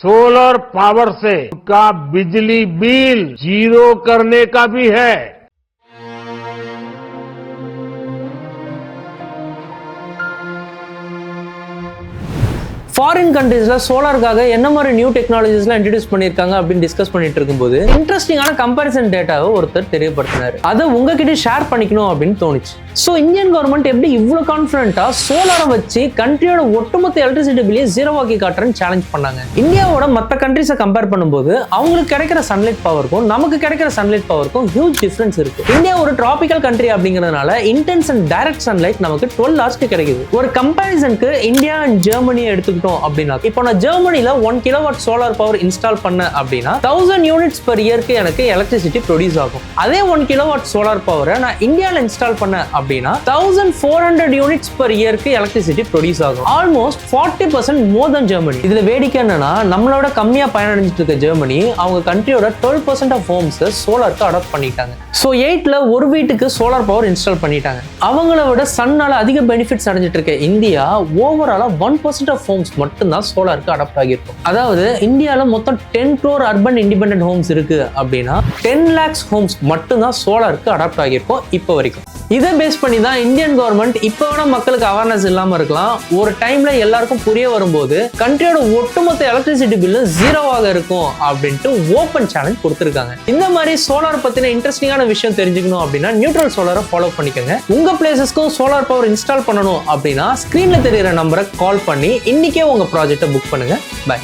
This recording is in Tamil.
सोलर पावर से उनका बिजली बिल 0 करने का भी है। ஃபாரின் கண்ட்ரீஸ்ல சோலாருக்காக என்ன மாதிரி நியூ டெக்னாலஜிஸ்லாம் இன்ட்ரடியூஸ் பண்ணியிருக்காங்க அப்படின்னு டிஸ்கஸ் பண்ணிட்டு இருக்கும்போது இன்ட்ரெஸ்டிங்கான கம்பேரிசன் டேட்டாவை ஒருத்தர் தெரியப்படுத்தினார். அதை உங்ககிட்ட ஷேர் பண்ணிக்கணும் அப்படின்னு தோணுச்சு. ஸோ இந்தியன் கவர்மெண்ட் எப்படி இவ்வளோ கான்ஃபிடென்ட்டா சோலாரை வச்சு கண்ட்ரியோட ஒட்டுமொத்த எலக்ட்ரிசிட்டி பில்லையே ஜீரோவாக்கி காட்டுறேன்னு சேலஞ்ச் பண்ணாங்க. இந்தியாவோட மற்ற கண்ட்ரிஸை கம்பேர் பண்ணும்போது அவங்களுக்கு கிடைக்கிற சன்லைட் பவருக்கும் நமக்கு கிடைக்கிற சன்லைட் பவருக்கும் ஹியூஜ் டிஃபரன்ஸ் இருக்கு. இந்தியா ஒரு டிராபிக்கல் கண்ட்ரி அப்படிங்கிறதுனால இன்டென்ஸ் அண்ட் டைரக்ட் சன்லைட் நமக்கு 12 ஹவர்ஸ்க்கு கிடைக்குது. ஒரு கம்பேரிசனுக்கு இந்தியா அண்ட் ஜெர்மனியை எடுத்துக்கிட்டோம் அப்படின்னா, இப்போ நான் ஜெர்மனில 1 கிலோவாட் சோலார் பவர் இன்ஸ்டால் பண்ண அப்படின்னா 1000 யூனிட்ஸ் பெர் இயர்க்கு எனக்கு எலக்ட்ரிசிட்டி ப்ரொடியூஸ் ஆகும். அதே 1 கிலோவாட் சோலார் பவரை நான் இந்தியாவில் இன்ஸ்டால் பண்ண அப்படின்னா 1400 யூனிட்ஸ் பெர் இயர்க்கு எலக்ட்ரிசிட்டி ப்ரொடியூஸ் ஆகும். ஆல்மோஸ்ட் 40% மோர் தென் ஜெர்மனி. இதுல வேடிக்கை என்னன்னா, நம்மளோட கம்மியா பயனடைஞ்சிட்டு இருக்க ஜெர்மனி அவங்க கண்ட்ரியோட 12% ஆஃப் ஹோம்ஸ் சோலாருக்கு அடாப்ட் பண்ணிட்டாங்க. ஸோ 8ல ஒரு வீட்டுக்கு சோலார் பவர் இன்ஸ்டால் பண்ணிட்டாங்க. அவங்கள விட சன்னால அதிக பெனிஃபிட்ஸ் அடைஞ்சிட்டு இருக்க இந்தியா ஓவராலா 1% ஆஃப் ஹோம்ஸ் மட்டும்தான் சோலாருக்கு அடாப்ட் ஆகியிருக்கும். அதாவது இந்தியாவில் மொத்தம் 10 crore அர்பன் இண்டிபெண்டன்ட் ஹோம்ஸ் இருக்கு அப்படின்னா 10 lakhs ஹோம்ஸ் மட்டும்தான் சோலாருக்கு அடாப்ட் ஆகியிருக்கும் இப்போ வரைக்கும். இதை பேஸ் பண்ணி தான் இந்தியன் கவர்மெண்ட் இப்போ வேணா மக்களுக்கு அவேர்னஸ் இல்லாம இருக்கலாம், ஒரு டைம்ல எல்லாருக்கும் புரிய வரும்போது கண்ட்ரியோட ஒட்டுமொத்த எலக்ட்ரிசிட்டி பில்லு 0 இருக்கும் அப்படின்ட்டு ஓப்பன் சேலஞ்ச் கொடுத்துருக்காங்க. இந்த மாதிரி சோலார் பத்தின இன்ட்ரெஸ்டிங்கான விஷயம் தெரிஞ்சுக்கணும் அப்படின்னா நியூட்ரல் சோலாரை ஃபாலோ பண்ணிக்கோங்க. உங்க பிளேசஸ்க்கும் சோலார் பவர் இன்ஸ்டால் பண்ணணும் அப்படின்னா ஸ்கிரீன்ல தெரியுற நம்பரை கால் பண்ணி இன்னைக்கே உங்க ப்ராஜெக்டை புக் பண்ணுங்க. பை.